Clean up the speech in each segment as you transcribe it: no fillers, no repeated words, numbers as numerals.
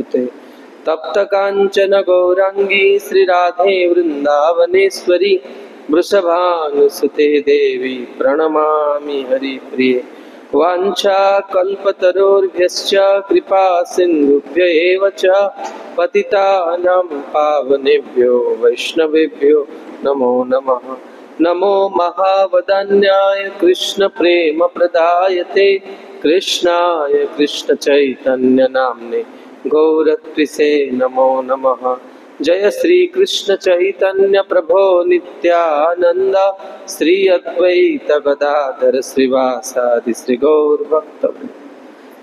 नमोस्तुते। तप्त कांचन गौरांगी श्री राधे वृंदावनेश्वरी वृषभानुसुते देवी प्रणमामि हरिप्रिये। वाञ्छाकल्पतरुभ्यश्च कृपा सिन्धुभ्य एव च पतितानां पावनेभ्यो वैष्णवेभ्यो नमो नमः। नमो महावदन्याय कृष्ण प्रेम प्रदायते कृष्णाय कृष्ण चैतन्य नाम्ने गौरत्रिसे नमो नमः। जय श्री कृष्ण चैतन्य प्रभो नित्यानंद श्री अद्वैत गदाधर श्रीवासादि श्री गौर भक्तवृंद।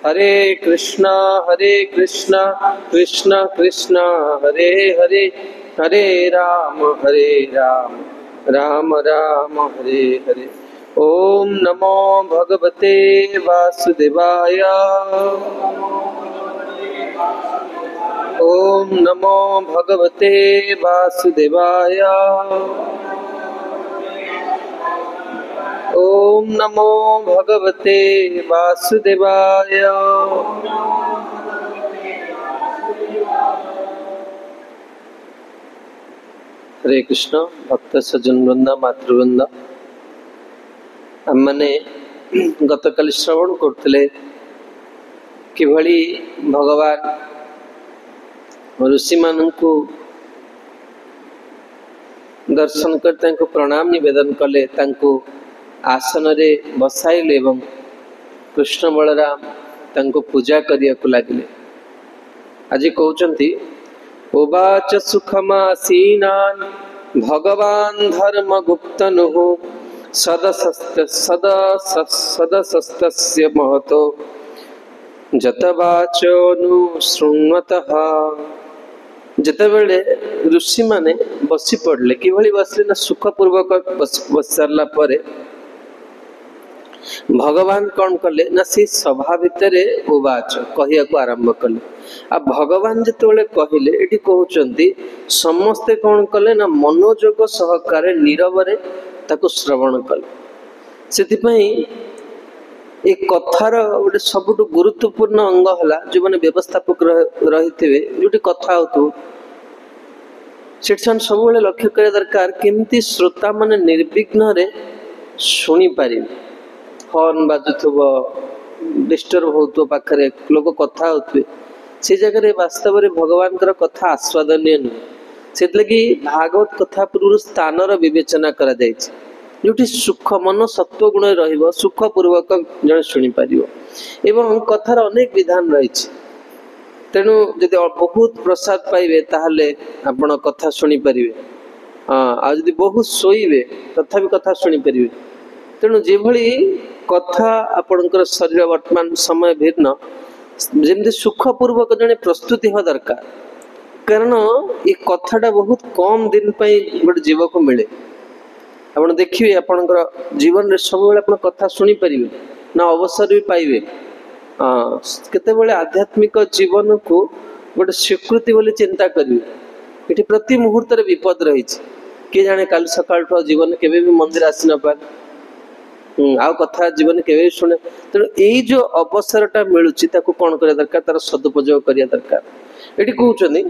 हरे कृष्णा कृष्ण कृष्ण हरे हरे, हरे राम राम राम हरे हरे। ओम नमो भगवते वासुदेवाय। ओम नमो भगवते वासुदेवाय। ओम नमो भगवते वासुदेवाय। हरे कृष्ण भक्त सज्जन वृंद मातृवृंद, आमने गतकाली श्रवण करते किभली भगवान ऋषि मानू दर्शन कर प्रणाम निवेदन कले, आसन रे बसाइले एवं कृष्ण बलराम तांको पूजा करिया को लागिले। आज कहउचंती उवाच सुखमासीनान् भगवान् धर्मगुप्तनुः सदसस्तस्य महतो जतवाचोऽनुशृण्वतः। जेतेबेले ऋषि माने बसी पड़ले, किभली बसले ना सुखपूर्वक बस सारा परे भगवान कौन कले ना से सभा भितर उवाच कहिया को आरंभ कले। आ भगवान जेतेबेले कहिले एठी कहउचंती समस्ते कौन कले ना मनोजोग सहकारे नीरवरे ताको श्रवण कले। सेति पई एक कथार गोटे सबुठ गुरुत्वपूर्ण अंग है जो मैंने व्यवस्थापक रही थे जो कथा हो सब लक्ष्य करा दरकार केमती श्रोता माने निर्विघ्न रे शुणी पारे। हॉर्न बाजुव डिस्टर्ब हो पाखे लोक कथा होते से जगह वास्तव में भगवान कथा आस्वादनीय नुहे। से लगी भागवत कथा पूर्व स्थानर विवेचना करा जायछि जोटी सुख मन सत्व गुण रहिबो सुख पूर्वक जन शुणी पारिबो। एवं कथार अनेक विधान रही, तेणु जदि बहुत प्रसाद पाइबे ताहले आपण कथा शुणी पारिबे। हाँ, आ जदि बहुत सोइबे तथापि कथा शुणी पारिबे। तेणु जेभली कथा आपणकर शरीर वर्तमान समय भिन्न जेमती सुख पूर्वक जने प्रस्तुति हो दरकार, कारण ये कथाटा बहुत कम दिन पई गोटे जीव को मिले। आप देखिए आपणकर जीवन रे सब बेले कथा शुणी पारिबे ना अवसर भी पाइबे। केतेबेले आध्यात्मिक जीवन को गोटे स्वीकृति बोली चिंता करिवे। ये प्रति मुहूर्त विपद रही, किए जाने काली सकाल जीवन केवे भी मंदिर आसी न पारे, आउ कथा जीवन केवे शुणे। तेणु यही जो अवसरटा मिलुची ताको कौन करिया दरकार, तार सदुपयोग करिया दरकार। ये कहउचनी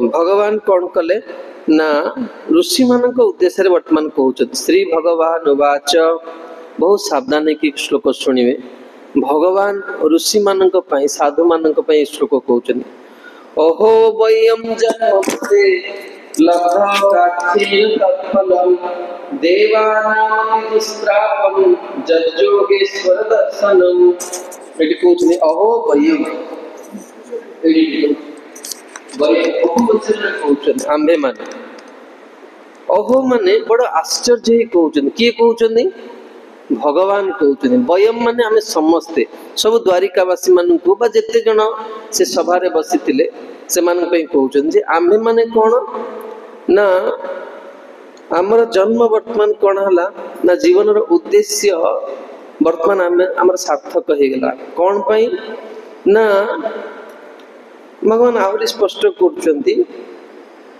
भगवान कौन कले ना ऋषि मान उद्देश्य वर्तमान कहते श्री भगवान उवाच। बहुत सावधान की श्लोक शुणिवे। भगवान ऋषि मान साधु मान श्लोक कहते अहो वयम जन्मस्ते लब्धकाक्षेण तत्फलं देवानां दुष्प्रापं जज्जोगेश्वर दर्शनम्। एटी कहते अहो वयम आंबे माने अहो माने बड़ आश्चर्य ही कहते किए कहते भगवान कहते वयम माने आमे समस्ते सब द्वारिकावासी मानू बा जेते जन से सभारे बसी से कहते आमे माने कौन ना आमर जन्म वर्तमान कौन है ना जीवन उद्देश्य वर्तमान आम सार्थक हो गला कौन पाई ना भगवान आहरी स्पष्ट करछंती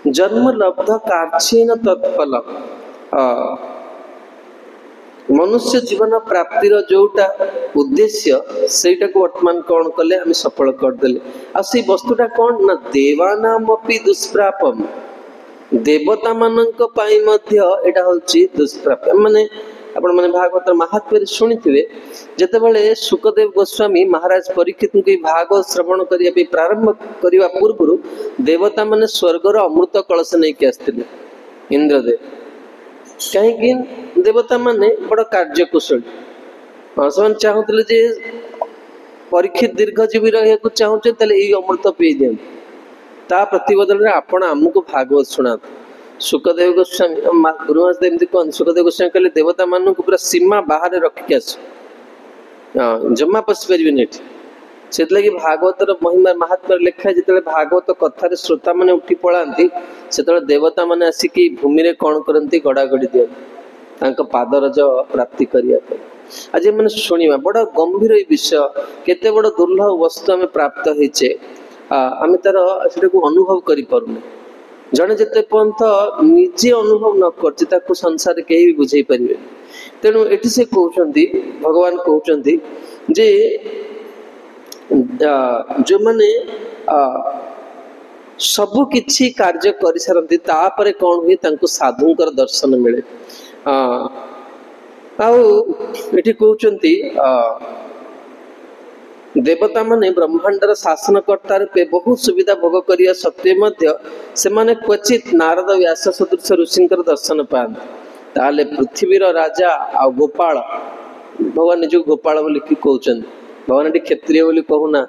जन्म लब्ध कार्चेन तत्फल मनुष्य जीवन प्राप्तिर जोटा उद्देश्य सेटा को वर्तमान कौन कले आम सफल करदेले आ से वस्तुटा कौन ना देवानामपि दुष्प्रापम देवता मानक पाई मध्य एटा होची दुष्प्राप्य माने आपण माने भागवत महात्म्य शुणिथिबे जेतेबेले सुखदेव गोस्वामी महाराज परीक्षित को भागवत श्रवण करिया पे प्रारंभ करिवा पूर्व देवता माने स्वर्गर अमृत कलश नहीं के आस्थिले इंद्रदेव कहीं देवता माने बड़ कार्यकुशल से चाहूले जे परीक्षित दीर्घजीवी रहा चाहूचे अमृत पी दिं ता प्रतिबदल आपण आमको भागवत शुणा सुखदेव गोस्वामी गुरुमास एमती कहते सुखदेव गोस्वामी कहले देवता मान को पूरा सीमा बाहर रखिक आस जमा पशि पारे से लगी भागवतर महिमा महात्मा लेखा जो भागवत कथार श्रोता मैंने उठी पड़ाती से देवता मैंने आसिकी भूमि रे कौन करती गड़ा गड़ी दिखती पादरज प्राप्ति करने आज मैंने शुणा बड़ गंभीर विषय केते बड़ दुर्लभ वस्तु आम प्राप्त होचे आम तार से अनुभव करें जड़े जिते पर्यंत निजे अनुभव न कर संसार कहीं भी बुझे पारे तेणु ये से कहते भगवान कहते जे जो माने सबु किछि कार्य कर सारंती तापरे कौन हुए तांको साधुंकर दर्शन मिले आउ कहते देवता माने ब्रह्मांडर शासन कर्ता रूपे बहुत सुविधा भोग करिया सत्वे मध्य से माने क्वचित नारद व्यास सदृश ऋषिंकर दर्शन पाते ताले पृथ्वीर राजा आ गोपाल भगवान निज गोपाल बोली कहते भगवान क्षत्रिय बोली कहूना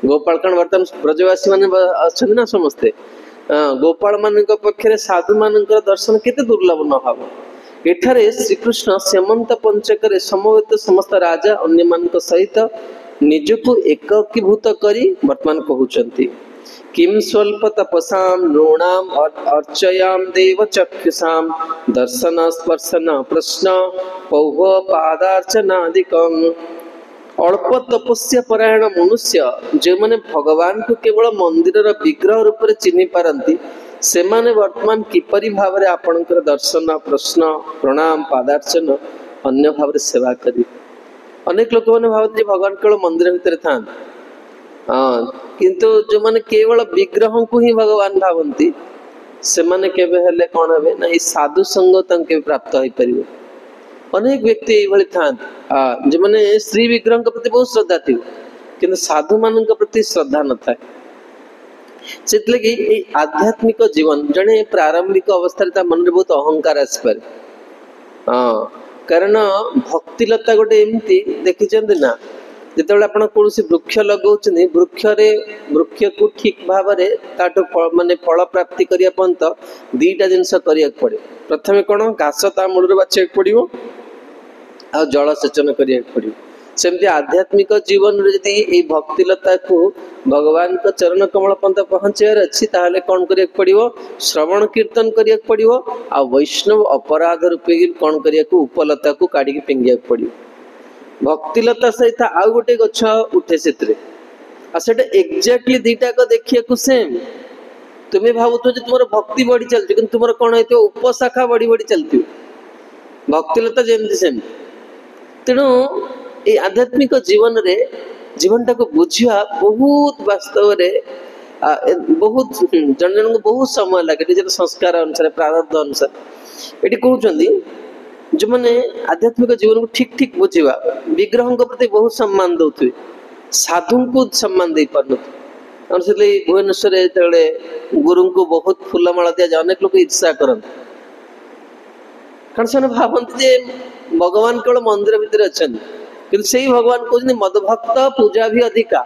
गोपाल कौन बर्तमान ब्रजवासी मान अच्छा ना समस्ते गोपाल मान पक्षे साधु मान दर्शन केते दुर्लभ न हम एठारे श्रीकृष्ण श्यमंत पंचक समवेत समस्त राजा अन्य मान सहित निजको एकीभूत करी वर्तमान कहउचंती किम स्वल्प तपसाम नृणाम अर्चयाम देव चक्षुषाम दर्शन स्पर्शन प्रश्न पौह पादार्चनादिकम अल्प तपस्या परायण मनुष्य जो मैंने भगवान को केवल मंदिर विग्रह रूप से चिन्ह पारती से माने वर्तमान किपरि भाव रे आपणकर दर्शन प्रश्न प्रणाम पादार्चन अन्य भाव रे सेवा करी अनेक लोक मैंने भावती भगवान केवल मंदिर भितर था किंतु जो मैंने केवल विग्रह को ही भगवान भावती से माने केबे हेले कौन हे ना साधु संग तंके प्राप्त हो पारिबे अनेक व्यक्ति ये था जो मैंने श्री विग्रह के प्रति बहुत श्रद्धा थी किंतु साधु मान प्रति श्रद्धा न था से लगी आध्यात्मिक जीवन जड़े प्रारंभिक अवस्था मन में बहुत अहंकार आसपे कारण भक्तिलता गोटे एमती देखी ना जिते आप कौन वृक्ष लगे वृक्ष को ठीक भाव माने फल प्राप्ति करने पर्यंत दीटा जिनस करिया पड़े प्रथम कौन घास ता मूल बाछा पड़ो आ जलसेचन करिया पड़ो सेमती आध्यात्मिक जीवन यदि भक्तिलता को भगवान का चरण कमल पर्यंत पहुँचार अच्छी ताहले कौन करिया पड़ो श्रवण कीर्तन करिया पड़ो आ वैष्णव अपराध रूपे कौन करिया उपलता को काढ़ी फिंगिया पड़ो भक्तिलता सहित आउ गोटे गछ उठे से एक्जाक्टली दीटा को देखिए सेम तुम्हें भावुथ तुम भक्ति बढ़ी चलती कि तुम कौन हो उपशाखा बढ़ी बढ़ी चलती भक्तिलता जमती सेम तेणु ये आध्यात्मिक जीवन रे जीवनटा को बुझा बहुत वास्तव रे बहुत जन जन को बहुत समय लगे निजर संस्कार अनुसार प्रारब्ध अनुसार ये कहते जो मैंने आध्यात्मिक जीवन को ठीक ठीक बुझा विग्रह प्रति बहुत सम्मान दौथे साधु को सम्मान दे पार से भुवनेश्वर जो गुरु को बहुत फूलमाला दिया जाए अनेक लोग ईर्षा करते कारण से भावती भगवान केवल मंदिर भितर अच्छा कि से भगवान कहते मदभक्त पूजा भी अधिका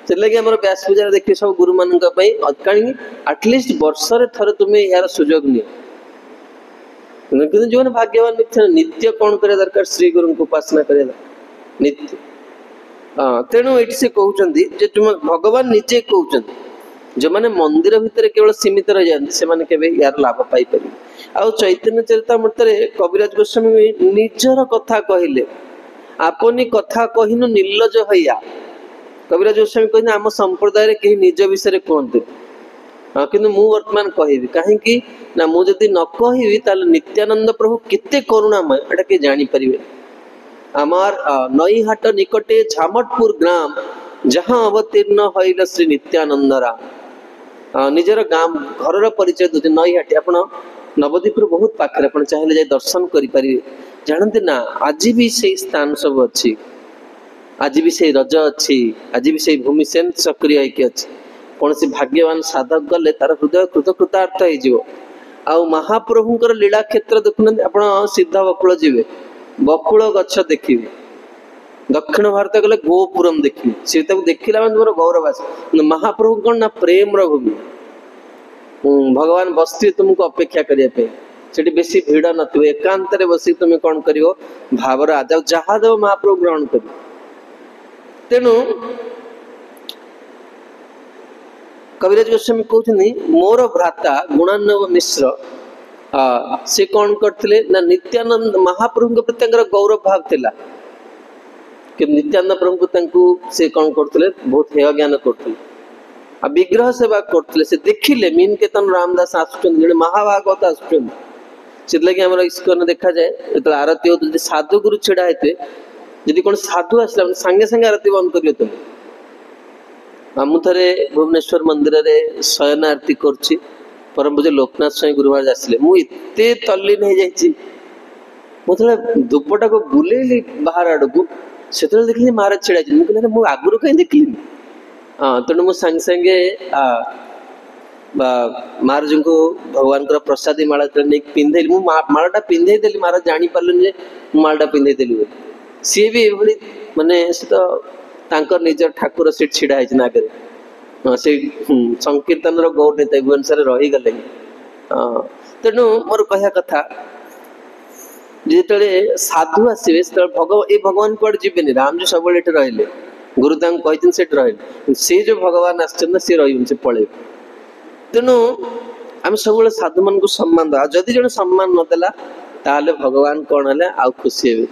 से लगे आम व्यास पूजा देखिए सब गुरु मान कहीं आटलिस्ट वर्ष थे तुम्हें यार सुजोग नि जो भाग्यवान नित्य कौन करे दरकार श्री गुरु को उपासना करे नित्य तेणु ये से कहते तुम भगवान निजे कहते जो मैंने मंदिर भितर केवल सीमित रही जाती से यार लाभ पाई पारे आ चैतन्य चरितामृत कविराज गोस्वामी निजर कथा कहले आपनी कथा कहिनु निर्लज हइया कविराज गोस्वामी कहते आम संप्रदाय कहीं निज विषय कहते किंतु मु वर्तमान कहबी कहीं ना मुझे न कहबी ताले नित्यानंद प्रभु केते करुणामय एटा के जानी परिबे। आमार नईहाट निकटे झामटपुर ग्राम जहाँ अवतीर्ण हईल श्री नित्यानंद राम निजर गाम घर परिचय दूसरे नईहाटी आप नवद्वीप बहुत पाखे आप चाहिए जाए दर्शन करें जानते ना आज भी से स्थान सब अच्छी आज भी से रज अच्छी आज भी से भूमि सेन सक्रिय होगी अच्छी कौन सी भाग्यवान साधक गले तार हृदय कृतकृतार्थ हो महाप्रभुंर लीला क्षेत्र देखुना आप सिद्ध बकुल जी बकुल गछ देखिए दक्षिण भारत गले गोपुरम देखिए सी देखला तुम गौरव आस महाप्रभु कौन ना प्रेम भूमि भगवान बसती तुमको अपेक्षा करने बेसी भिड़ न एकांत बस तुम कौन कर भावर आज जहाँ देव महाप्रभु ग्रहण कर तेणु कविराज गोस्वामी कहते मोर भ्राता गुणान्नव मिश्र से कौन करते ना नित्यानंद महाप्रभु प्रति गौरव भाव थिला कि नित्यानंद प्रभु से कौन करते बहुत हेय ज्ञान करते विग्रह सेवा करते से देखिले मीन केतन रामदास आसुचन महाभागवत आसुचन से इस्कन देखा जाए जो आरती हो साधु गुरु छिड़ा होते जी कौन साधु आसला सांगे सांगे आरती बंद करियो तुम मुझे भुवनेश्वर मंदिर रे शयन आरती करछि परम पूज्य लोकनाथ स्वामी गुरुवार आसिले मुझे तल्लीन हो जाइए मुझे धूपटा को बुलेली बाहर आड़ को से देखिए महाराज छिड़ा मुझे मुझे आगुरी कहीं देखली हाँ तेणु मुझे सांगे सांगे महाराज को भगवान प्रसादी माला नहीं पिंधेली मालाटा पिंधेदेली महाराज जानी पारे मालाटा पिंधेदेली सी भी ये माने तो निजर ठाकुर सीट छिड़ा है आगे से संकीर्तन गौर नेता भुवनेश्वर रहीगले तेणु मोर कह कथा जिते साधु आसवे भगवान कौन जीवे राम जो सब रही गुरु कहते से रही से जो भगवान आसना सी रही से पड़े तेणु आम सब साधु मान को सम्मान दे जदि जन सम्मान नदेला ताले भगवान कौन है आ खुशी हे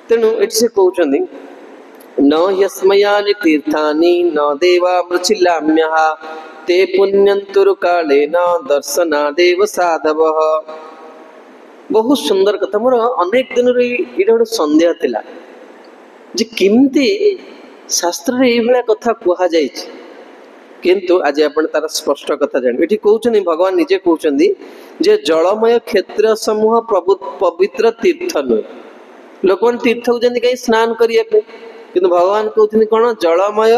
तेणु ये से कहते न यस्मयानि तीर्थानि न देवा मृचिलाम्यः ते पुण्यंतुरु काले न दर्शनादेव साधवः। बहुत सुंदर कथा मोर अनेक दिन गोटे संदेह थिला जे किमती शास्त्र रे ये कथा कहा जाय किंतु आज आपण तार स्पष्ट कथा जान एठी कहउछनी भगवान निजे कहउछनी जे जलमय क्षेत्र समूह पवित्र तीर्थ न लोक तीर्थ को जंदी कहीं स्नान करिए किंतु भगवान कहते कौन जलमय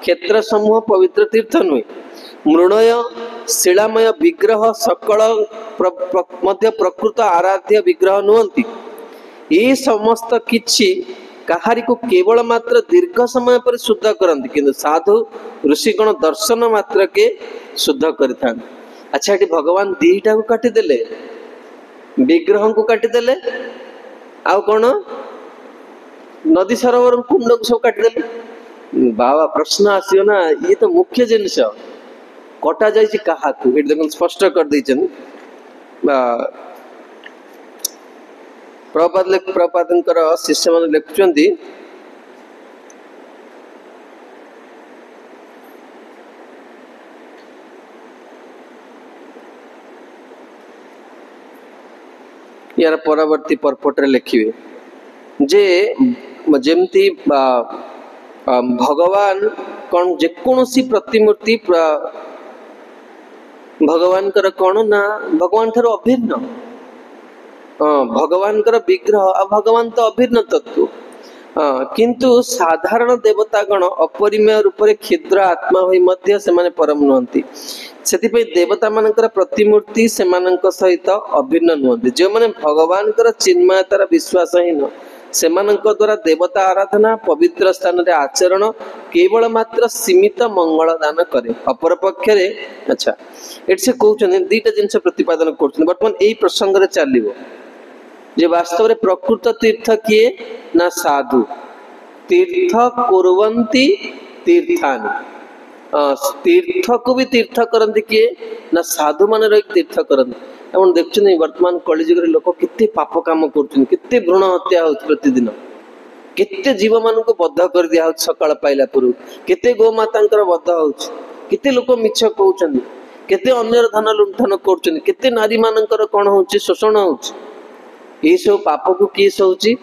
क्षेत्र समूह पवित्र तीर्थ नुहे मृणय शिलामय विग्रह सकल प्रकृत आराध्य विग्रह नुहंती ये समस्त किछि कहारी को केवल मात्र दीर्घ समय पर शुद्ध करती किंतु साधु ऋषिगण दर्शन मात्र के शुद्ध करिथान। अच्छा ये भगवान दीटा को काटिदेले विग्रह को काटिदेले आउ कौन नदी सरोवर कुंड को सब काटिदेले बाबा प्रश्न आसियो ना ये तो मुख्य जिनिस कटा जाए क्या देख स्पष्ट कर देछन प्रभुपाद शिष्य मान लिखुचंती यार परवर्ती परपट लिखे जे जमती भगवान कौन जेकोसी प्रतिमूर्ति भगवान कर कौन ना भगवान ठार अभिन्न भगवान कर विग्रह आ भगवान तो अभिन्न तत्व किंतु साधारण देवतागण अपरिमेय रूप से क्षुद्र आत्मा होई मध्य से माने परम नुहंती सेतिपई देवता मानकर प्रतिमूर्ति सेमानक सहित अभिन्न नुहंती जो माने भगवान कर चिन्मयतार विश्वासहीन सेमानक द्वारा देवता आराधना पवित्र स्थान रे आचरण केवल मात्र सीमित मंगल दान करे अपर पक्षरे। अच्छा एट से कहउछन दीटा जिनस प्रतिपादन करछन वर्तमान एई प्रसंग रे चलिबो जे वास्तव रे प्रकृत तीर्थ किए ना साधु तीर्थ कुर्वन्ति तीर्थानि तीर्थ को भी तीर्थ करती किए ना साधु मान तीर्थ करती आप देखुं वर्तमान कलिजुग लोक केते पाप काम करते भ्रूण हत्या हो प्रतिदिन केते जीव मान को बद्ध कर दिया सकाळ पाइला पूर्व केते गोमाता बद्ध हो केते लोक मिछ कहउछन केते अन्यर धन लुंठन करछन केते नारी मानकर कोन होउची शोषण होउची ए सब पाप को की सोउची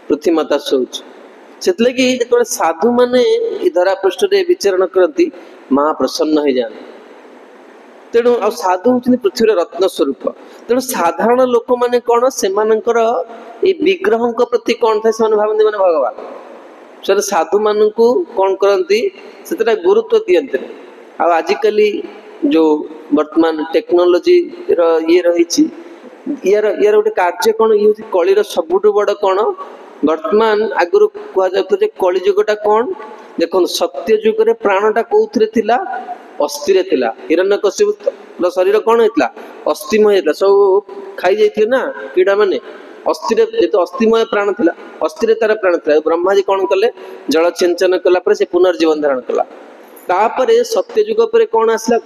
पृथ्वी माता सोउची सेतले कि जेतले साधु माने ई धरा पृष्ठ रे विचरण करती मां प्रसन्न हो जान तेणु आ साधु होउछन पृथ्वी रे रत्न स्वरूप तेणु साधारण लोक माने कोन से मानकर ए विग्रह को प्रति कोन था से भावନ୍ତି माने भगवान से साधु मान को कौन करती से गुरुत्व दियंते आ आजिकली जो वर्तमान टेक्नोलोजी ये रही यार यार गोटे कार्य कौन ये कलिर सबुठ बड़ कौन वर्तमान आगु कह जाता कली जुगटा कौन देखो सत्य जुग प्राणटा कौन थिला अस्थि थिला हिरण्यकशिपुर शरीर कौन होता अस्थिमय सब खाई जाइए ना कीड़ा माने अस्थि जेतु अस्थिमय प्राण थिला अस्थि तार प्राण थिला ब्रह्मा जी कौन कले जल सिंचन कला पर से पुनर्जीवन धारण कला तापरे सत्य जुग पर कौन आसला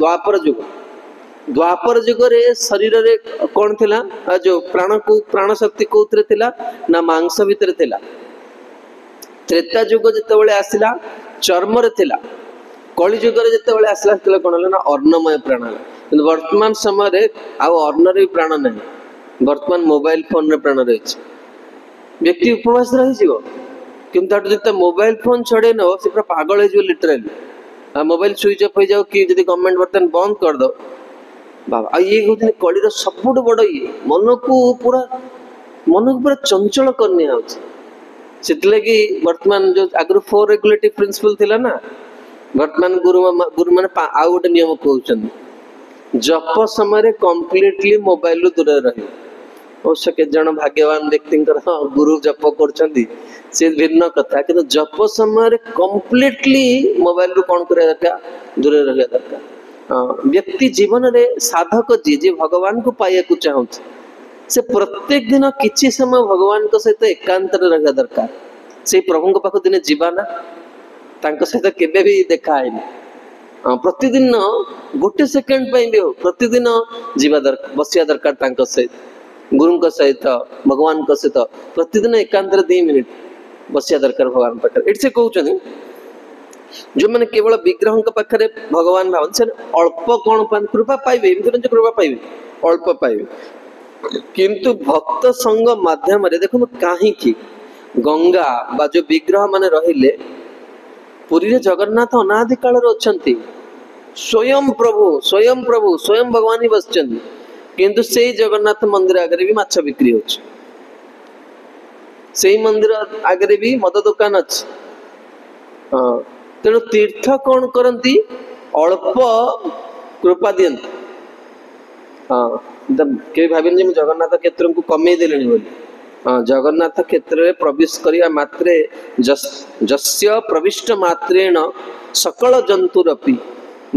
द्वापर जुग रे शरीर रे कौन थिला जो प्राण को प्राण शक्ति कोथरे थिला ना मांस भीतर थिला त्रेता जुग जेतेबेले आसला चर्म रे थिला कली जुग रे जेतेबेले आसला सेतेबेले कोन हला ना अर्णमय प्राण हला किंतु वर्तमान समय रे आ अर्ण रे प्राण नहीं वर्तमान मोबाइल फोन रे प्राण रही व्यक्ति उपवास रही कि मोबाइल फोन छड़े न से पूरा पागल हो लिटराली मोबाइल स्विच ऑफ हो जाओ कि जब गवर्नमेंट बर्तन बंद कर दो बाबा ये हूँ कलिर सबुठ बड़ ये मन को पूरा चंचल करनी से वर्तमान जो आगु 4 रेगुलेटिव प्रिंसिपल थिला ना वर्तमान गुरु माने आउ गोटे नियम कहउछन जप समय कंप्लीटली मोबाइल रू दूर रही अवश्य के जन भाग्यवान व्यक्ति गुरु जप करछंती से भिन्न कथा कि जप समय कंप्लीटली मोबाइल रू कौन कर दूर रहा दरकार व्यक्ति जीवन रे साधक जी भगवान को पाइया को चाहूँ से प्रत्येक दिन किछि समय भगवान को सहित एकांत रहा दरकार से प्रभु को पाख दिन जीवाना तांको सहित केबे भी देखा है प्रतिदिन गोटे सेकेंड पे भी हो प्रतिदिन जीवा दरकार बसिया दरकार तांको सहित गुरु सहित भगवान को सहित प्रतिदिन एकांत 2 मिनिट बसिया दरकार भगवान पाखे एट से कहते जो मैंने केवल विग्रह पाखे भगवान भावन से अल्प कौन कृपा पाइबे कृपा पाइबे अल्प पाइबे किंतु भक्त संग माध्यम देखो कहीं गंगा बा जो विग्रह माने रहिले पुरी रे जगन्नाथ अनादि काल रे स्वयं प्रभु स्वयं भगवान ही बसचंदी किंतु से जगन्नाथ मंदिर आगे भी माछ बिक्री होची से मंदिर आगे भी मद दुकान अच्छी तेणु तीर्थ कौन करती अल्प कृपा दियंती के भाव जगन्नाथ क्षेत्र को कमे देले जगन्नाथ क्षेत्र में प्रवेश करिया मात्रे जस्य प्रविष्ट मात्रेण सकल जंतुरपि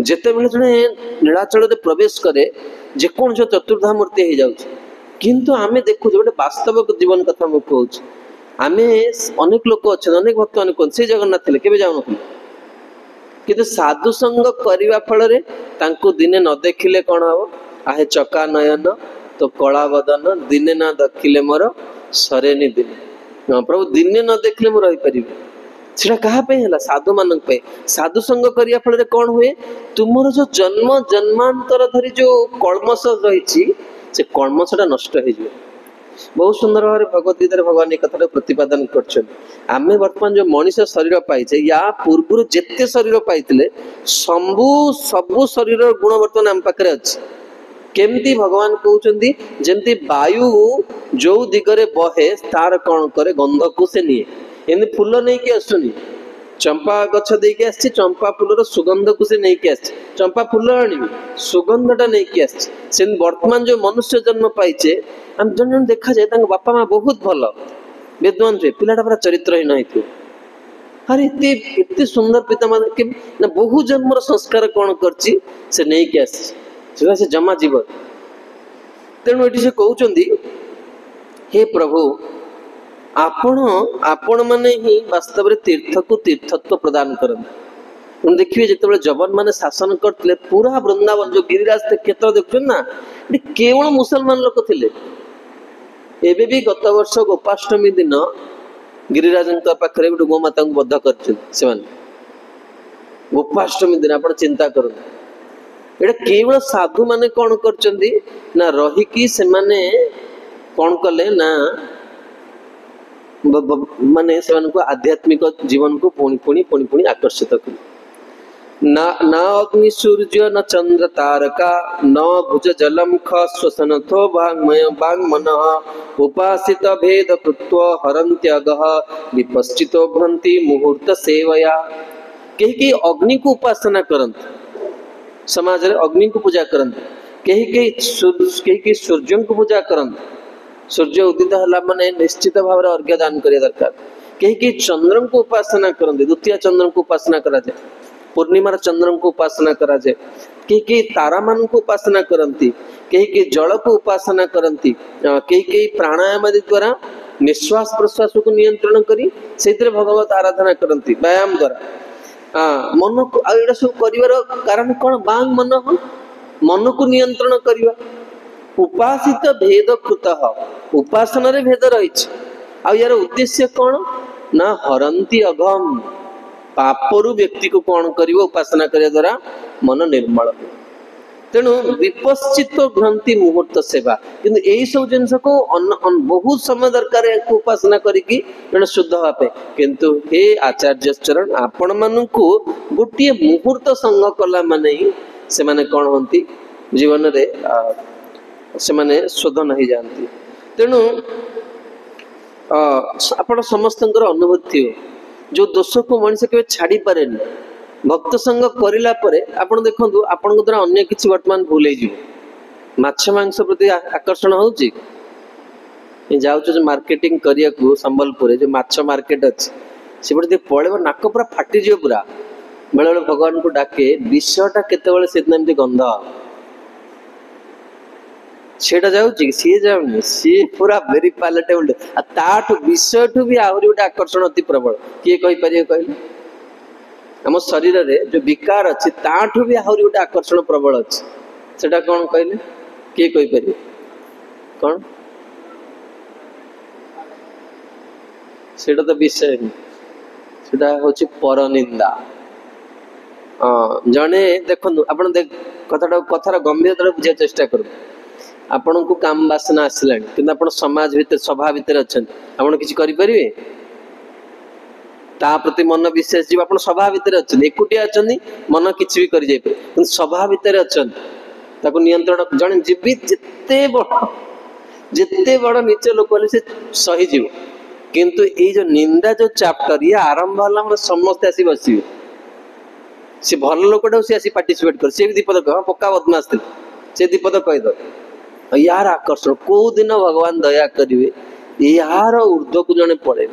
जेते बेले जने नीलाचल रे प्रवेश करे जेकोन जो चतुर्धा मूर्ति हो जाउछ किंतु आमे देखु जे गोटे वास्तविक जीवन कथा मु कहूछ आमे अनेक लोक अच्छे अनेक भक्त अनेक से जगन्नाथ थे केबे जाउ नथिले किंतु साधु संग करने फल दिने न देखिले कौन हम आहे चका नयन तो कला बदन दिने न देखिले मोर सरेनी दिन प्रभु दिने न देखिले मु रही परिबे सेटा कहा पे हला साधु मान पे साधु संग करिया फल कौन हुए तुमर जो जन्म जन्मांतर धरी जो कलमश रही से कलमशटा नष्ट हो जाए बहुत सुंदर भाव भगवदगीता भगवान एक कथा प्रतिपादन करमे वर्तमान जो मनीष शरीर पाइचे या पूर्व जेते शरीर पाइले सबु शरीर गुण वर्तमान आम पाखे अच्छे केमती भगवान कहते जमती वायु जो दिगरे बहे तार कौन करे गंध को से निये एमती फूल नहीं कि आसुनी चंपा गछ देके आसी चंपा फूलर सुगंध को से नहीं कि आसी चंपा फूल आनी सुगंधटा नहीं कि आसी वर्तमान जो मनुष्य जन्म पाइचे हम जन जन देखा जाए बापा माँ बहुत भल विद्वान थे पिलाटा पूरा चरित्रहीन होती अरे इतने सुंदर पिता माता ना बहु जन्मर संस्कार कौन करछि से नहीं कि आसी से जमा जीव तेणु ये कहते हे प्रभु आपण माने ही वास्तव में तीर्थ को तीर्थत्व प्रदान करते देखिए जिते जवान मैंने शासन करते पूरा वृंदावन जो गिरिराज क्षेत्र देखते ना केवल मुसलमान लोक थे एबे भी गत वर्ष गोपाष्टमी दिन गिरिराज पाखे गोटे गोमाता को बद्ध कर गोपाष्टमी दिन आप चिंता करूँ एटा केवल साधु माने कौन करचंदी ना रही से माने कौन कले ना माने से को आध्यात्मिक जीवन को पुणी पुणी पुणी पुणी आकर्षित कर ना ना अग्नि सूर्य न चंद्र तारका न भुज जलम ख श्वसन थो वाङ्मय वाङ्मन उपासित भेद कृत्व हरन्त्यगः विपश्चितो भ्रंति मुहूर्त सेवया कहीं अग्नि को उपासना करंत समाज रे अग्नि को पूजा करंत कहीं सूर्य को पूजा करंत सूर्य उदित हला माने निश्चित भाव रे अर्घ्य दान करिया दरकार कहीं चंद्र को उपासना करंत द्वितीय चंद्र को उपासना करा जाए पूर्णिमार चंद्र को उपासना करा जाए कहीं तारा मान को उपासना करंती कहीं जल को उपासना करंती कहीं प्राणायाम आदि द्वारा निश्वास प्रश्वास को नियंत्रण करी से भगवत आराधना करंती व्यायाम द्वारा मन को एटा सब करिवार कारण कौन बांग मन को नियंत्रण करिवा उपासित भेद कृत उपासना रे भेद रही आ यार उद्देश्य कौन ना हरंती अघम पापरु व्यक्ति को कौन कर उपासना करिया द्वारा मन निर्मल हो तेणु विपश्चित भ्रांति मुहूर्त सेवा किंतु यही सब जिनस को बहुत समय दरकार उपासना करिकी शुद्ध हाँपे किंतु हे आचार्य चरण आपण मान को गोटे मुहूर्त संग कला माने ही से माने कौन होती जीवन रे से माने शोधन हो जाती तेणु आपण समस्त अनुभूति जो दोष को मनुष्य के छाड़ी पारे भक्त संग करला परे आपण देखंतु आपण द्वारा अन्य किछि वर्तमान भूल हो माछ मांस प्रति आकर्षण होउची जाउछ जो मार्केटिंग करिया को संबलपुर जो माछ मार्केट अछि से बडे पळेबो नाक पूरा फाटी जियो पूरा बेले भगवान को डाके विषयटा केतेबेले सेतना एमती गंध सेटा जाउची सी जाउनी सी पूरा वेरी पैलेटेबल आ ताठ विषयठु भी आहुरी गोटे आकर्षण अति प्रबल किए कहि परिए कहले आम शरीर रे जो विकार अच्छी ताठू भी आहुरी गोटे आकर्षण प्रबल अच्छी सेटा कौन कहले किए कहि परिए कौन सेटा तो विषय सेटा होची पर निंदा जने देखंतु आपण कथार गंभीरता बुझा चेष्टा करू आपण को काम वासना आसला कि समाज भितर सभा भितर अच्छा आप किसी करें ता प्रति मन विशेष जीव आप सभा भितर अच्छा एकुटिया अच्छा मन किसी भी कर जाए सभा भितर अच्छा नियंत्रण जन जीवित जिते बड़ नीच लोक से सही जीव किंतु ये जो निंदा जो चैप्टर ये आरंभ होला मतलब समस्त आसी बसिबे से भल लोकटा से आसी पार्टिसिपेट कर से भी दीपद कह पक्का बदमाश थे से दीपद कह दो यार आकर्षण को दिन भगवान दया करेंगे यार ऊर्ध्व को जड़े पड़े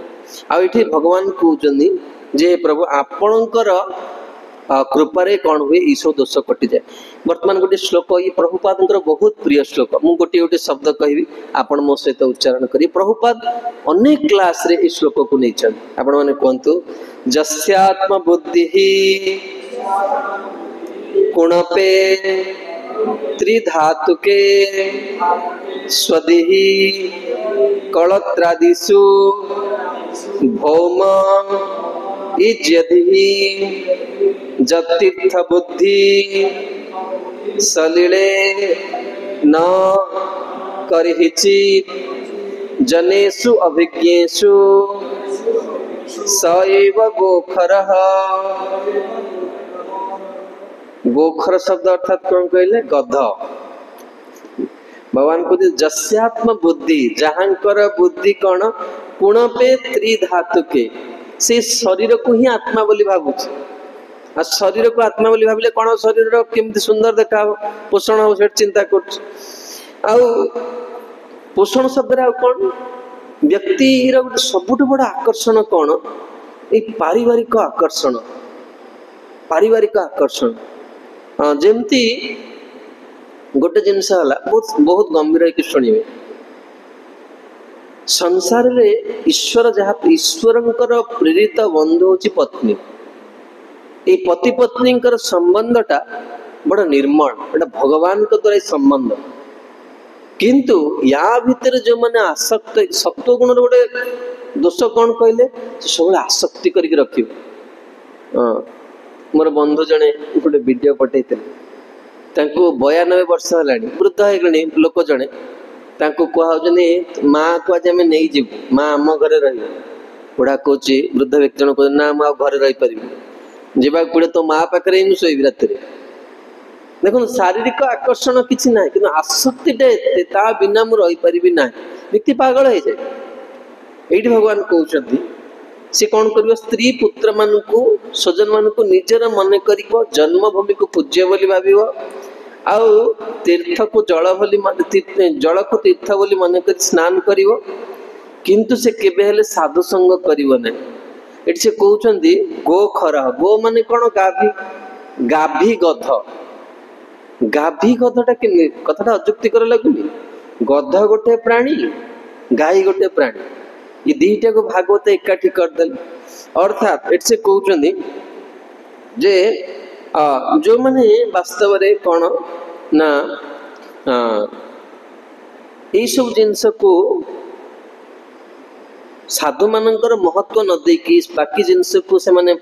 आठी भगवान कहते जे प्रभु आपणकर कृपारे कौन हुए ये सब दोष कटि जाए वर्तमान गोटे श्लोक ये प्रभुपाद बहुत प्रिय श्लोक मु गोटे गोटे शब्द कहि आपण मो सहित उच्चारण करी प्रभुपाद अनेक क्लास रे इस श्लोक को नहीं चल आपण माने कहंतु जस्यात्म बुद्धि कुणपे त्रिधातुके स्वदिहि कलत्रादिषु भौम इज्यदिहि जतीर्थ बुद्धि सलिले न करिहिचित् जनेषु अभिज्ञेषु स एव गोखरः गोखर शब्द अर्थात कौन कहले गध भगवान को जस्यात्म बुद्धि जहांकर बुद्धि कौन कुण पे त्रिधातु के से शरीर को ही आत्मा बोली भावुच आ शरीर को आत्मा बोली भाविले कौन शरीर केमती सुंदर देखा पोषण हो चिंता कर पोषण शब्द कौन व्यक्ति सबुठ बड़ आकर्षण कौन ये पारिवारिक आकर्षण जमती गोटे जिनस बहुत गंभीर है शुणवे संसार रे ईश्वर जहाँ ईश्वर प्रेरित बंधु होची पत्नी ये पति पत्नी संबंधटा बड़ा निर्मल एटा भगवान द्वारा संबंध किंतु या भितर जो मैंने आसक्त सत्व गुण गोटे दोष कौन कहले सब आसक्ति करके रखिए मोर बंधु जड़े गोटे वीडियो पठे 92 वर्ष है वृद्ध हो लोक जड़े कहते माँ को आज आम नहीं जीव माँ आम घरे रही बुढ़ा कौच वृद्ध व्यक्ति जन कहते ना मुझे घरे रही पारि जावाक पड़े तो माँ पाखे ही शोबी रात देखो शारीरिक आकर्षण किसी ना कि आसक्ति बिना मुझे रहीपरि ना व्यक्ति पागल हो जाए ये भगवान कहते सी कौन कर स्त्री पुत्र मान स्वजन मान निजर मन कर जन्मभूमि को पूज्य बोली भाव आउ तीर्थ को जल बोली जल को तीर्थ बोली मन कर स्नान कर किंतु से केबे हेले साधु संग करिवो नै एठी से कहउचंदी गो खरा गो माने कोन गाभी गाभी गधटा के कथाटा अजुक्ति कर लागुनी गध गोटे प्राणी गाई गोटे प्राणी ये दीटा को भागवत एकाठी करदेल अर्थात एठी से कहउचंदी जे जो माने वास्तव रे कोन ना ए सब जिंस को साधु मानकर महत्व न देकी बाकी जिनस को से माने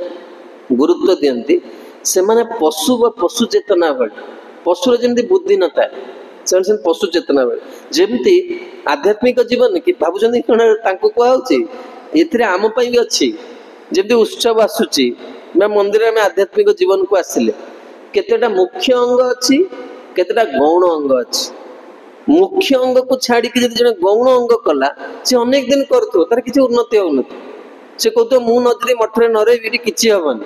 गुरुत्व दियंती से माने पशु व पशु चेतना भली पशुर जमी बुद्धि न थाए से पशु चेतना भली जमती आध्यात्मिक जीवन कि भावुं कहुच्छी ये आम भी अच्छी जमी उत्सव आसूची मंदिर में आध्यात्मिक जीवन को आसिले केतेटा मुख्य अंग अच्छी केतेटा गौण अंग अच्छी मुख्य अंग को छाड़ी कि जन गौण अंग कला से अनेक दिन कर तार किसी उन्नति हो से कहते मु नदी मठरे न रही किसी हेनी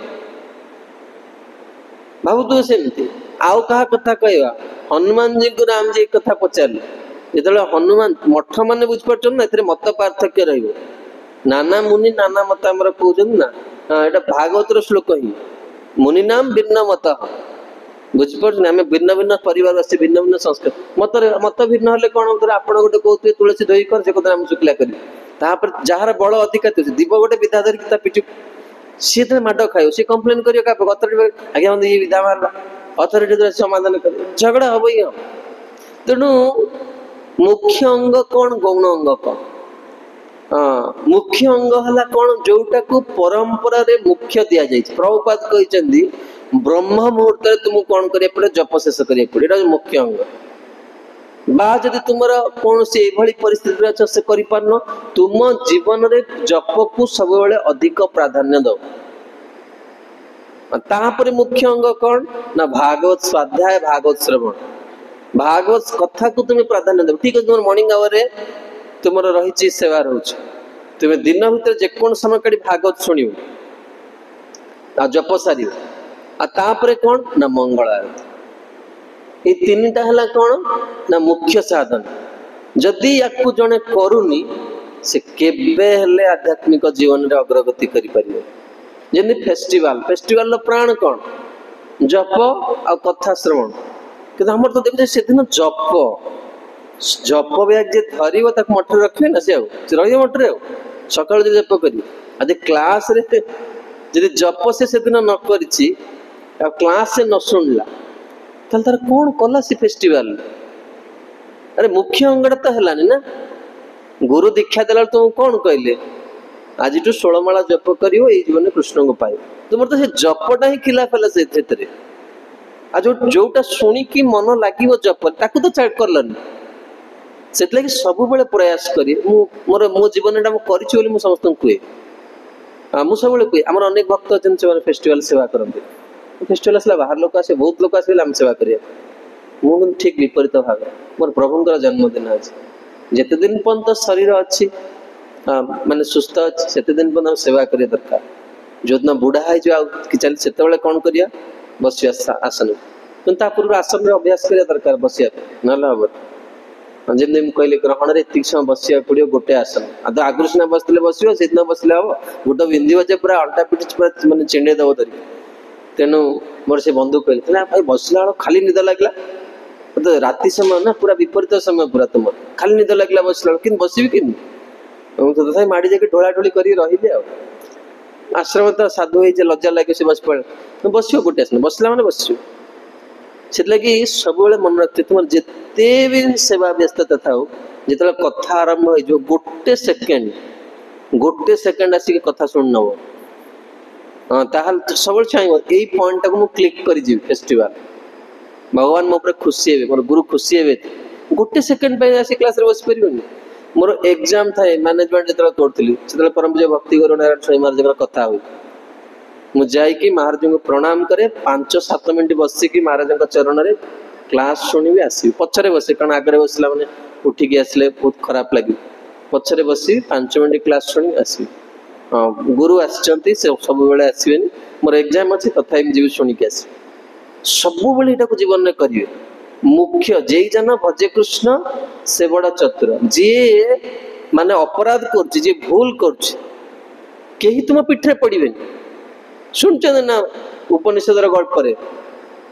भावु सेमती आउ कहा कथा कहवा हनुमान जी को राम जी कथा पचारे जो हनुमान मठ मान बुझीपार ना मत पार्थक्य नाना मुनि नाना मत आम कहते ना यहाँ भागवतर श्लोक ही मुनि नाम भिन्न मत बुझीपार आम भिन्न भिन्न परिवार आसे भिन्न भिन्न संस्कार मत भिन्न हेल्ले कौन होता आप गोटे कहते तुलसी धोई कर से कहते शुक्ला कर जार बल अधिका दीप गोटे विधा धरिकी पिटी सी माड खाए सी कम्प्लेन कर आज्ञा ये विधा मार अथॉरिटी समाधान कर झगड़ा हम ही हम तेणु मुख्य अंग कौन गौण अंग कौन मुख्य अंग है कौन जोटा को परंपरा रे मुख्य दि जाए प्रभुपाद कहते ब्रह्म मुहूर्त तुमको कौन करिया पड़े जप शेष करिया पड़े एटा मुख्य अंग बा जदि तुमर कौन से एभली परिस्थिति अच्छे से करि पारनो तुम जीवन रे जप को सब बेले अधिक प्राधान्य दो तापरे मुख्य अंग कौन ना भागवत स्वाध्याय भागवत श्रवण भागवत कथा को तुम प्राधान्य दो ठीक है तुम मॉर्निंग आवर रे तुमर रही सेवा रोच तुम दिन भीतर जेकोन समय काढ़ी भागवत शुणिव आ जप सारी तापरे कौन ना मंगल आरती ये तीनटा है कौन ना मुख्य साधन जदि याकू जने करूनी से केबे हेले आध्यात्मिक जीवन रे अग्रगति करि परिबे जेनि फेस्टिवल प्राण कौन जप आ कथा श्रवण कि हमर तो देखो से दिन जप बैग जे धरिव ताक मठरे रखिबे ना से रहिए मठरे सकाळ जे जप करी आज क्लास रे जदि जप से दिन न करिछि क्लास से न शुणला तार कौन कला सी फेस्टिवल अरे मुख्य अंगड़ा तो है ना गुरु दीक्षा देला तुम कौन कहले आज 16 माला जप करियो ए जीवन कृष्ण को पाए तुम तो से जपटा ही खिला फेला से आज जोटा शुणी की मन लागिवो जप ताकू तो चाट करलनी सेत लागि सब बेले प्रयास करी मोर मो जीवन एटा मो करिछि बोली मो समस्त कुए मु सब बेले कुए हमर अनेक भक्त जन से फेस्टिवल सेवा करते फेस्टिवल आसला बाहर लोक आसे बहुत लोक आसे आम सेवा करिया मु ठीक विपरीत भाव मोर प्रभुंकर जन्मदिन अच्छे जिते दिन पर्यंत शरीर अच्छी माने सुस्थ अच्छे से दिन पर्यंत सेवा करिया दरकार जो दिन बुढ़ा है जो चल से कौन करिया बसिया आसन किंतु पूर्व आसन रे अभ्यास करिया दरकार बसिया नला हम जमी कहले ग्रहण रे एतिक समय बसिया पड़ो गोटे आसन आ आगुर सिना बसले बसियो से दिन बसले हम गोटे बिंदी जे पूरा अंटा पिटी पूरा माने चिंडे दब धरिक तेणु मोर से बंधु कहले भाई बसला खाली निद लगला तो राति समय ना पूरा विपरीत समय पूरा तुम खाली निद लगला बसला कि बसबी कि तथा माड़ी जाके ढोला ढोली कर रही आश्रम तो साधु हो लज्जा लगे से बस पड़े बस गोटे आसन बसला मैंने बस से लगी सब मन रखते तुम जिते भी सेवा व्यस्तता था जो कथा आरंभ हो गोटे सेकेंड आसिक कथा शुण नब हाँ ताहले सब चाहिए यही पॉइंट को क्लिक कर जी फेस्टिवल भगवान मो ऊपर खुशी हे मोर गुरु खुशी हे गोटे सेकंड पे आसी क्लास रे बस परिबनी मोर एग्जाम थाए मैनेजमेंट जतरा करथली सेतले परम पूज्य भक्ति गुरु नारायण स्वामी महाराज जरा कथा होई मु जाई कि महाराज को प्रणाम करे 5-7 मिनिट बसी कि महाराज का चरण रे क्लास सुनी भी आसी पछरे बसे कारण आगरे बसला माने उठी के आसले बहुत खराब लगी पछरे बसी 5 मिनिट क्लास सुनी आसी गुरु आछंती से सब बेले आसीबेनी मोर एग्जाम अछि तथापि जीव सुनी के आसी सब बेले एटा को जीवन में करिवे मुख्य जेई जन भजे कृष्ण से बड़ा चतुर जे माने अपराध करछि जे भूल करछि केही तुम पिठरे पड़िबेनी सुनछन ना उपनिषदर गल्प रे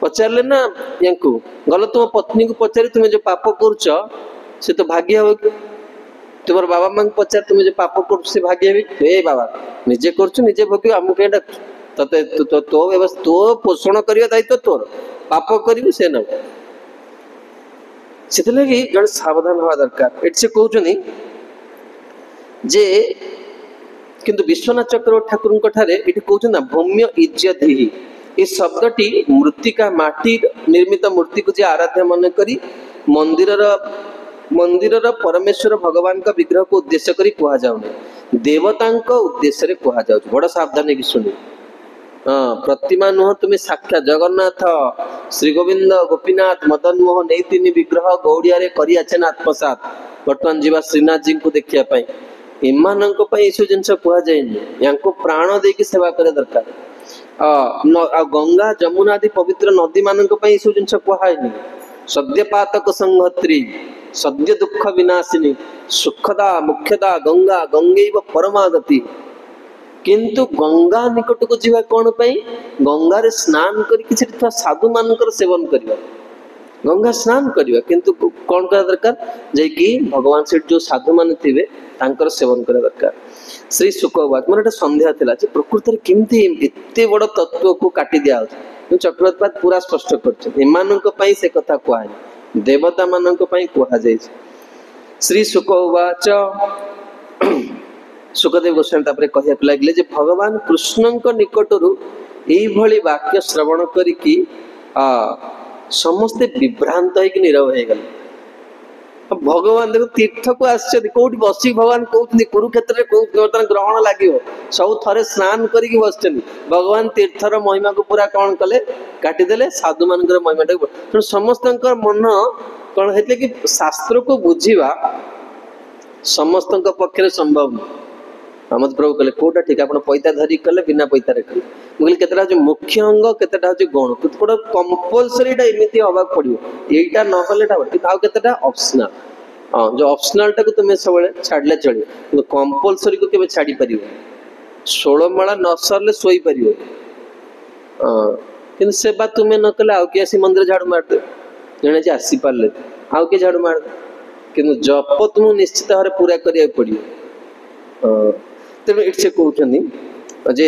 पचारले ना यांकु गल तुम पत्नी को पचारि तुम जो पाप करछ से तो भाग्य हो कि तुमर बाबा मां पचार तुम जो पाप करछ से भाग्य हो ए बाबा निजे करछ निजे भोगी हमु के डाक तते तो व्यवस्था तो पोषण करिया दायित्व तोर पाप करिवु से न सेते लगी जण सावधान हवा दरकार एट से कहउछनी जे किंतु विश्वनाथ चक्रवर्ती ठाकुर ठारे एटी कहउछन ना भौम्य इज्जति ए शब्दटी मृत्तिका माटी निर्मित मूर्ति को जे आराध्य मन करी मंदिरर परमेश्वर भगवान का विग्रह को उद्देश्य करी कहा जाउनी देवता उद्देश्य रे कहा जाउ बड़ सावधान की सुनी प्रतिमा नुह तुम्हें साक्षात जगन्नाथ श्री गोविंद गोपीनाथ मदन मोहन ए तीन विग्रह गौड़िया रे करी आछन आत्मसात वर्तमान जीवा श्रीनाथ जी को देखिया पाई एमानंक पई एसो जिंस कहा जायनी यांको प्राण दे की सेवा करे दरकार गंगा जमुना आदि पवित्र नदी मानक पई एसो जिंस कहा हैनी सद्यपातक संहत्री सद्य दुख विनाशिनी सुखदा मुख्यदा गंगा गंगैव परमागति किंतु गंगा निकट को जीवा कौन पाई गंगा रे स्नान करी साधु मानकर सेवन करिवा गंगा स्नान करिवा किंतु कौन करा दरकार जे कि भगवान से जो साधु मान थिबे तांकर सेवन करा दरकार श्री सुखवाद मोर एटा संध्या थिला जे प्रकृति रे किमती एते बड़ तत्व को काटी दिया हो चक्रवर्ती पूरा स्पष्ट करछ एमानक पई से कथा कोआ देवता मानक पई कोआ जाय श्री सुखवाच सुखदेव गोस्वामी तापरे कहिया लागले जे भगवान कृष्णଙ୍କ निकटरू एई भली वाक्य श्रवण करी कि समस्त विभ्रांत है कि नीरव हे गले भगवान देखो तीर्थ को आश्चर्य कोठी बसी भगवान कहउछनी कुरुक्षेत्र रे वर्तमान ग्रहण लागियो सब थरे स्नान करी कि बसचनी भगवान तीर्थर महिमा को पूरा कोन कले काटी देले साधु मानकर महिमा तो समस्तंकर मन कोन हेतले कि शास्त्र को बुझीवा समस्तंक पक्षरे संभव नहीं आमद प्रभु कहले कोटा ठीक आपण पैसा धरी कले बिना पैसा रे कले मुगल केतरा जो मुख्य अंग केतटा जो गण कोटा कंपल्सरी टा एमिति हवा पड़ियो एटा न कले टा कि ताव केतटा ऑप्शनल जो ऑप्शनल टा को तुमे सबले छाडले चली तो कंपल्सरी को केबे छाडी परियो 16 माळा न सरले सोई परियो किन सेवा तुमे न कले आउ के आसी मंदिर झाड़ू मार दे जने जे आसी पारले आउ के झाड़ू मार दे किन जप तुम निश्चित भाବରେ पूरा करिया पड़ियो तेणु इसे कहते जे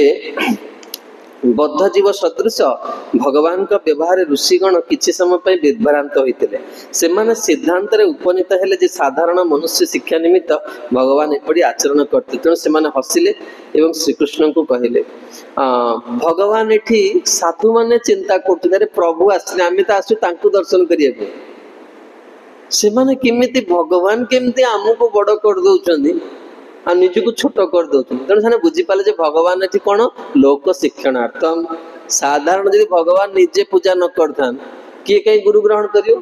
बद्ध जीव सदृश भगवान का व्यवहार ऋषिगण किछि समय पर विभ्रांत होते से सिद्धांत उपनीत हेले जे साधारण मनुष्य शिक्षा निमित्त भगवान एपरी आचरण करते तेणु से हसिले एवं श्रीकृष्ण को कहले भगवान एठी साधु माने चिंता करते प्रभु आसले आम तो आसु तांकु दर्शन करिया से माने केमिति भगवान केमिति आमको बड़ कर दउचंदी आ निजको छोट कर दउचंदी तेणु से बुझी पाले जे भगवान एठी कोन लोक शिक्षणार्थम साधारण यदि भगवान निजे पूजा न करथान किए कहीं गुरु ग्रहण करियो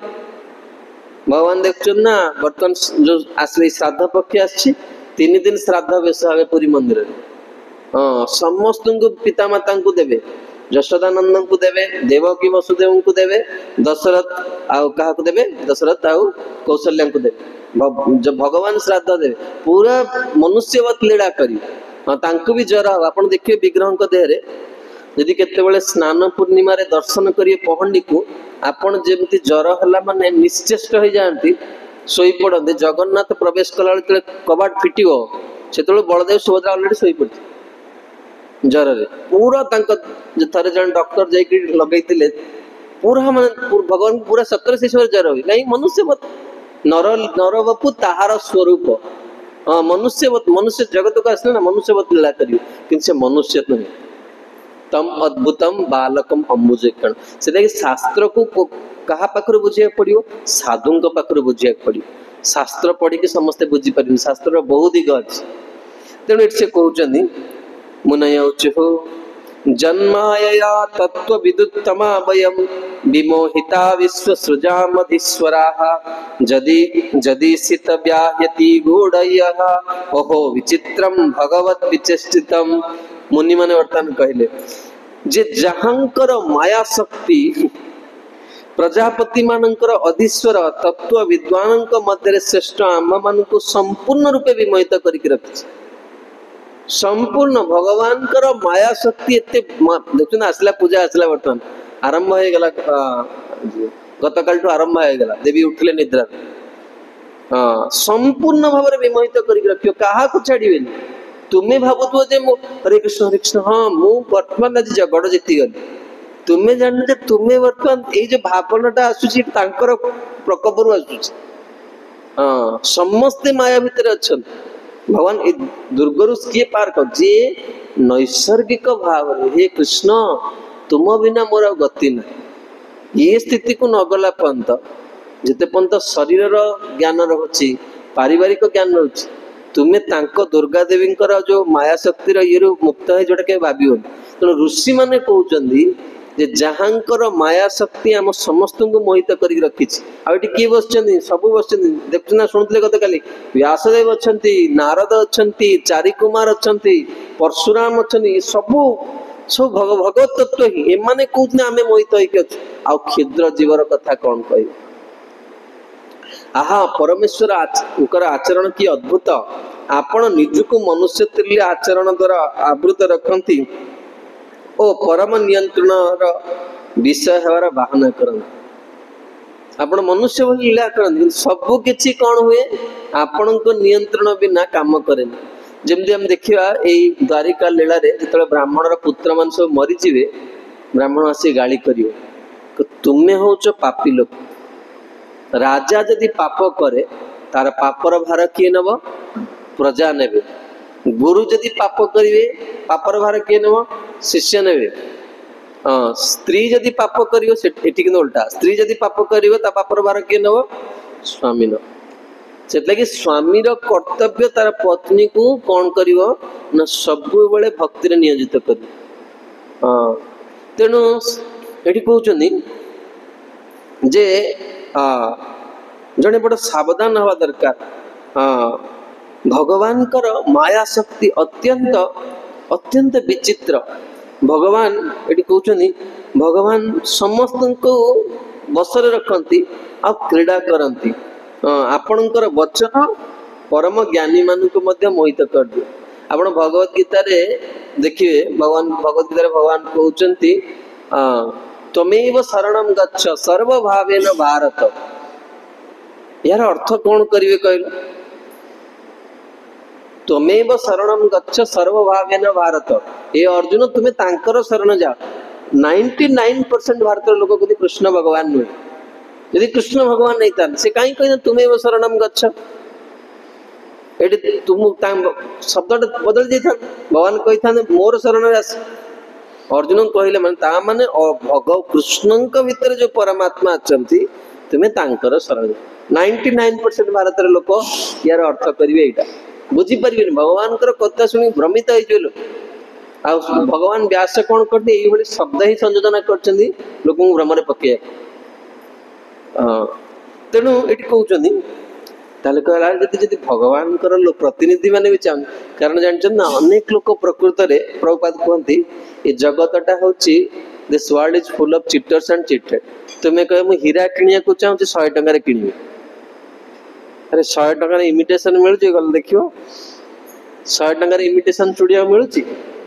भगवान देखछन ना वर्तमान जो आसले श्राद्ध पक्ष आछि 3 दिन श्राद्ध बेस हवे पुरी मंदिर हाँ समस्त को पिता माता को देवे यशोदानंद को देवे देवकी वसुदेव को देवे दशरथ आउ कहा को देवे दशरथ आउ कौशल्या को देवे जब भगवान श्राद्ध देवे पूरा मनुष्यवत लीला करी हाँ तांको भी ज्वर हम आप देखिए विग्रह देह रे यदि केतेबेले स्नान पूर्णिमा रे दर्शन करिए पहंडी को आपण जेमति ज्वर हला माने निश्चेष्ट हो जाती सोई पड़ते जगन्नाथ प्रवेश कला बेले कबाट फिटियो सेतबेले बलदेव सुभद्रा ऑलरेडी सोई पड़ती ज्वर रे पूरा थे जन डॉक्टर जाकि लगे पूरा माने भगवान पूरा सतर से ज्वर हुई नहीं मनुष्य मत नर नरवपु ताहार स्वरूप हाँ मनुष्य जगत को आसले ना मनुष्य लीला करियो किंतु से मनुष्य नहीं तम अद्भुतम बालकम अम्बुजेक्षण से शास्त्र को कहा पाखर बुझे पड़ो साधु पाखर बुझे पड़ो शास्त्र पढ़ी समस्ते बुझी पार शास्त्र बहुत दिग अच्छे तेणु ये कहते मुनयौचु जन्मायया तत्व विदुत्तमा वयम विमोहिता विश्व सृजामधीश्वराः जदि जदिशित व्याह्यति गूढ़यः ओहो विचित्रम भगवत विचेष्टितम मुनि माने वर्तमान कहले जे जहांकर माया शक्ति प्रजापति मानकर अधीश्वर तत्व विद्वान मध्य श्रेष्ठ आम मान को संपूर्ण रूपे विमोहित करके रखी संपूर्ण भगवान माया शक्ति एते देखुन आसला पूजा आसला बर्तमान आरंभ हो गला गत काल आरंभ हो गला देवी उठले निद्रा संपूर्ण भाव में विमोहित करके रखियो कहा को छाड़िबेनी तुम्हें भावुव जे हरे कृष्ण हाँ मु वर्तमान आज जगड़ जीति गली तुम्हें जान तुम्हें वर्तमान ये भावनाटा आसूची प्रकोप आसूची हाँ समस्ते माया भितर अच्छा भगवान दुर्गरु किए पार कर जे नैसर्गिक भाव हे कृष्ण तुम बिना मोर गति ना ये स्थिति को न गला पर्यंत जिते पर्यंत शरीर ज्ञान रही पारिवारिक ज्ञान रही तुम्हें तांको दुर्गा देवी जो माया शक्ति ये मुक्त है जोटा के भाव तेणु ऋषि मैंने कहते जे जहांकर माया शक्ति आम समस्त को मोहित कर रखी किए बस सब बस देखना शुणुले गत काली व्यासदेव अच्छा नारद अच्छा चारि कुमार अच्छा परशुराम अच्छा सब सब भगवत तत्व ही एमाने कहते आम मोहित हो क्षुद्र जीवर कथा कौन कह आहा परमेश्वर आचरण की अद्भुत आपण निजको मनुष्य तुल्य आचरण द्वारा आवृत रखती ओ परम नियंत्रण विषय हमारा बाहना करते आपण मनुष्य लीला करते सब किछि कौन हुए आपण को नियंत्रण बिना काम करे जमती हम देखा यही द्वारिका लीला जो ब्राह्मणर पुत्र मान सब मरीजे ब्राह्मण आसी गाली कर तुम्हें होच पापी लोक राजा जदि पाप करे तार पापर भार किए नब प्रजा ने गुरु जदि पाप करेंगे पापर भार किए नब शिष्य ने स्त्री जदि पाप कर उल्टा स्त्री जदि पाप कर पापर भार किए नब स्वामी न से स्वामी कर्तव्य तार पत्नी को कौन कर सब बेले भक्ति नियोजित कर तेणु ये कहते जे जड़े बड़ सावधान हवा दरकार भगवान माया शक्ति अत्यंत अत्यंत विचित्र भगवान ये कहते भगवान समस्त को बसर रखती आ क्रीड़ा करती आपणकर वचन परम ज्ञानी मान को मोहित कर दिए आप भगवत गीता देखिए भगवत गीता भगवान कहते तमेव शरणं गच्छ सर्वभावेन भारत यार अर्थ कौन करिवे कहल तमेव शरणं गच्छ सर्वभावेन भारत ए अर्जुन तुम्हें तांकर शरण जाओ 99% भारत लोक कभी कृष्ण भगवान नुहे यदि कृष्ण भगवान नहीं था से कहीं कहीं तुम्हें शरणं गच्छ एटी तुम शब्द बदल जाता भगवान कही था मोर शरण आस अर्जुन कहले माने माने भगव कृष्ण भितर जो परमात्मा अच्छा तुम्हें तांकर शरण 99% भारत लोक यार अर्थ करेंगे यहाँ बुझीपर भगवान कथा शुणी भ्रमित हो भगवान व्यास कौन करते ये शब्द ही संयोजन कर लोक भ्रम पकड़ तेणु ये कहते जब भगवान प्रतिनिधि माने भी चाहूँ कारण जानते ना अनेक लोक प्रकृत में प्रभुपाद कहते ये जगतटा हूँ this world is full of cheaters and cheated तुम्हें कह मुझे हीरा किणिया को चाहूँ 100 टंकार किणवी अरे 100 टंकार इमिटेशन मिलूँ गल देख 100 टंकार इमिटेशन चूड़िया मिलूँ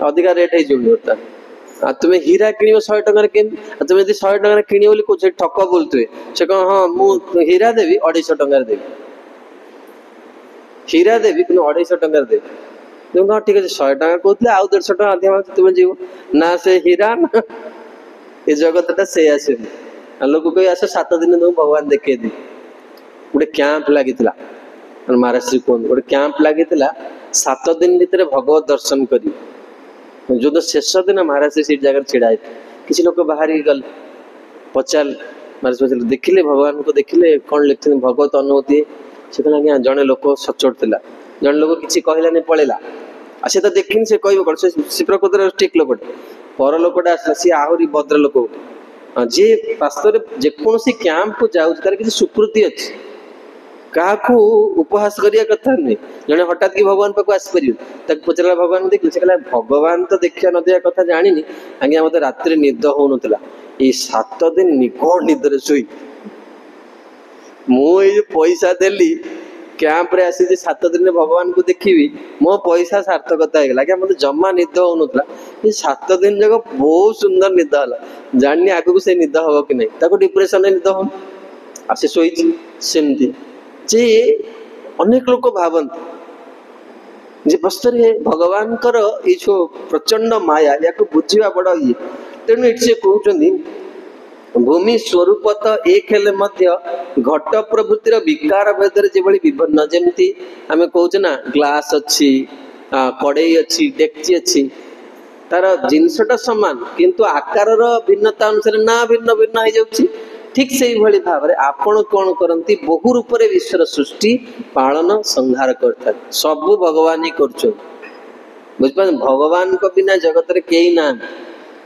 अधिका रेट हो तुम्हें हीरा किण 100 टंकार तुम्हें 100 टंकार किण बोली कौन ठक बोलते से कह हाँ मुझे हीरा देवी 250 टंकार देवी हीरा देवी कि 250 टंकार देवी तुम हाँ ठीक है 100 टंका कहते आउ 150 टंका अधिक तुम्हें जीव ना से हीरा ना ये जगतटा से आस लोक कह आस 7 दिन तुम भगवान देखे दी गोटे कैंप लगी महाराज श्री कहते गोटे कैंप लगी 7 दिन भितर भगवत दर्शन कर जो शेष दिन महाराज से जगह छिड़ा किसी लोग बाहर गले पचार महाराज पचार देखिले भगवान को देखिले कौन लिखते भगवत अनुभूति से कहला आज्ञा जड़े लोक सचोट था जड़े लोक किसी कहलानी पलैला आ से तो देखनी से कह कौन से प्रकृतर ठीक लोकटे पर लोकटा आसला सी आहरी भद्र लोक जी वास्तव जेकोसी कैंप को जाऊँ तार किसी सुकृति अच्छी क्या उपहास करिया कथा नुहे जड़े हठात कि भगवान पाक आसपर पचारा भगवान देख से कहला भगवान तो देखा न देखा कथा जानी आज्ञा मत रात निद हो ना ये 7 दिन निकोड़ निदर शोई मुझे पैसा देली कैंप रे आसी 7 दिन भगवान को देखी मो पैसा सार्थकता है क्या मतलब जमा निद हो ना ये 7 दिन जगह बहुत सुंदर निद है जानी आगू से निद हम कि नहीं डिप्रेशन निद हो आसे शोई सेमती जे अनेक लोग भावती जे बस्तरे भगवान कर ये जो प्रचंड माया या बुझा बड़ ये तेणु ये कहते भूमि स्वरूप तो एक हेले घट प्रभृतिर विकार भेदर जो विभिन्न जमी आम कहे ना ग्लास अच्छी कड़ई अच्छी डेक्ची अच्छी तार जिनसटा सामान किंतु आकार भिन्नता अनुसार ना भिन्न भिन्न हो जाउछि ठीक से भाई भाव में आपण कौन करती बहु रूप से विश्वर सृष्टि पालन संहार करता सबू भगवान ही कर बुझे भगवान को बिना जगत रे कई ना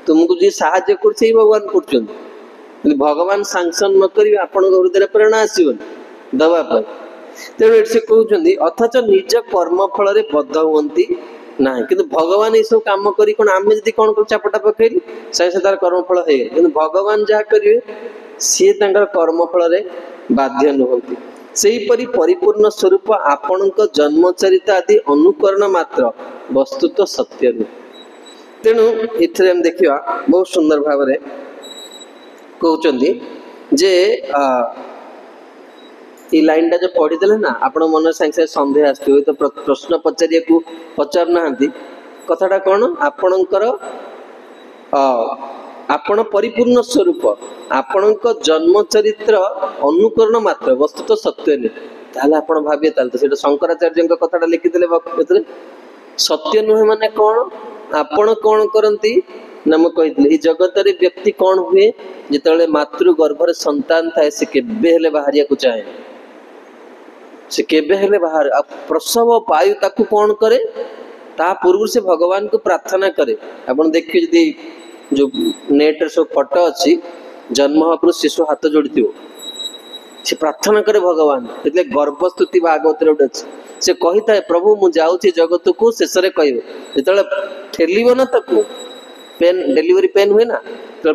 तुमको जी साहाय्य कर भगवान कर भगवान सांसन न करेंगे आपण हृदय प्रेरणा आसवन दवाई तेणु से कहते अथच निज कर्म फल बद्ध हुंती ना कि भगवान ये सब कम कर आम जी कौन कर चापटा पकड़ से तार कर्म फल है कि भगवान जहाँ करेंगे सी कर्म फल बाध्य नुहति सेहीपरि परिपूर्ण स्वरूप आपण जन्म चरित आदि अनुकरण मात्र वस्तु तो सत्य नुह तेणु इथे देखा बहुत सुंदर भाव में कहते जे ये लाइन टा जो पढ़ीदे ना आपण मन सागे सन्देह आसो तो प्रश्न पचारिया को पचार ना कथाटा कौन आपणकर आपण परिपूर्ण स्वरूप आपण जन्म चरित्र अनुकरण मात्र वस्तु तो सत्य नहीं आपण भाविए तो शंकराचार्य कथाटा लिखिदे सत्य नुहे माने कौन आपण कौन करती ना मुझे कही जगत रे व्यक्ति कौन हुए जिते मातृ गर्भर संतान थाए से केबे बाहरिया को चाहे से केबे बाहर प्रसव पायु ताकू कौन करे ता पूर्व से भगवान को प्रार्थना करे आपण देखिए यदि जो नेट रे सब फोटो अच्छी जन्म हवा शिशु हाथ जोड़ी से प्रार्थना करे भगवान इसलिए गर्भस्तुति भागवत रे अच्छे से कही था प्रभु मु जाऊँगी जगत को शेष में कह जो ठेल ना तक पेन डिलीवरी पेन हुए ना तो